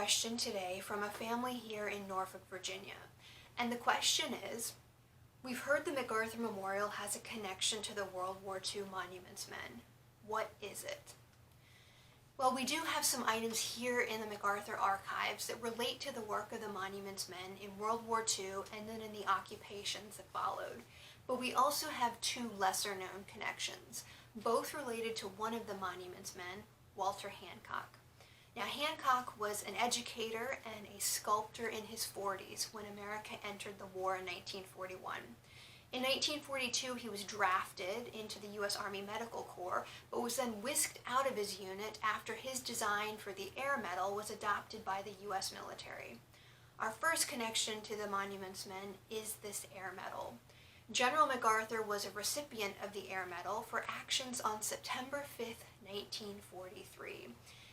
question today from a family here in Norfolk, Virginia. And the question is, we've heard the MacArthur Memorial has a connection to the World War II Monuments Men. What is it? Well, we do have some items here in the MacArthur archives that relate to the work of the Monuments Men in World War II and then in the occupations that followed. But we also have two lesser-known connections, both related to one of the Monuments Men, Walter Hancock. Now, Hancock was an educator and a sculptor in his 40s when America entered the war in 1941. In 1942, he was drafted into the U.S. Army Medical Corps, but was then whisked out of his unit after his design for the Air Medal was adopted by the U.S. military. Our first connection to the Monuments Men is this Air Medal. General MacArthur was a recipient of the Air Medal for actions on September 5, 1943.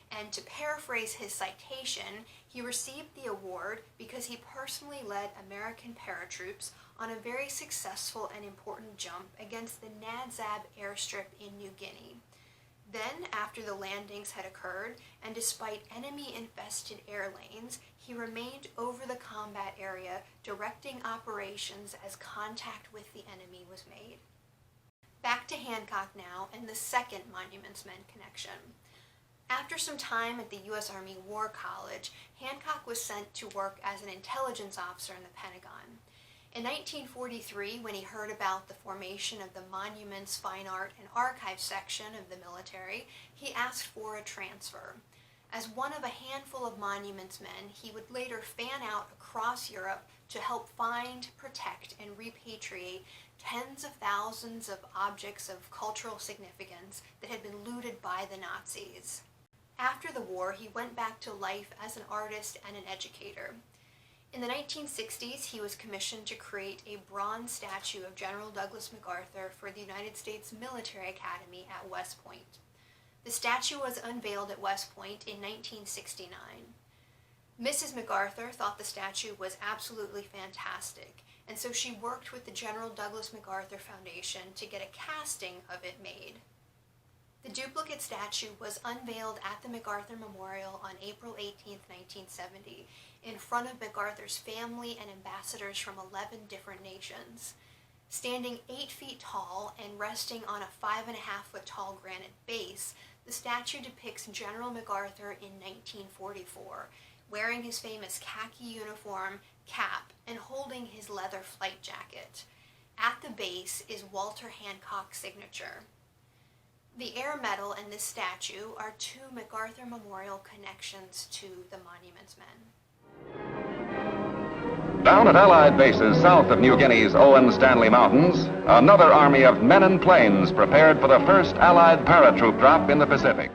And to paraphrase his citation, he received the award because he personally led American paratroops on a very successful and important jump against the Nadzab airstrip in New Guinea. Then, after the landings had occurred, and despite enemy-infested air lanes, he remained over the combat area, directing operations as contact with the enemy was made. Back to Hancock now, and the second Monuments Men connection. After some time at the U.S. Army War College, Hancock was sent to work as an intelligence officer in the Pentagon. In 1943, when he heard about the formation of the Monuments, Fine Art, and Archives section of the military, he asked for a transfer. As one of a handful of Monuments Men, he would later fan out across Europe to help find, protect, and repatriate tens of thousands of objects of cultural significance that had been looted by the Nazis. After the war, he went back to life as an artist and an educator. In the 1960s, he was commissioned to create a bronze statue of General Douglas MacArthur for the United States Military Academy at West Point. The statue was unveiled at West Point in 1969. Mrs. MacArthur thought the statue was absolutely fantastic, and so she worked with the General Douglas MacArthur Foundation to get a casting of it made. The duplicate statue was unveiled at the MacArthur Memorial on April 18, 1970, in front of MacArthur's family and ambassadors from 11 different nations. Standing 8 feet tall and resting on a 5.5-foot tall granite base, the statue depicts General MacArthur in 1944, wearing his famous khaki uniform, cap, and holding his leather flight jacket. At the base is Walter Hancock's signature. The Air Medal and this statue are two MacArthur Memorial connections to the Monuments Men. Down at Allied bases south of New Guinea's Owen Stanley Mountains, another army of men and planes prepared for the first Allied paratroop drop in the Pacific.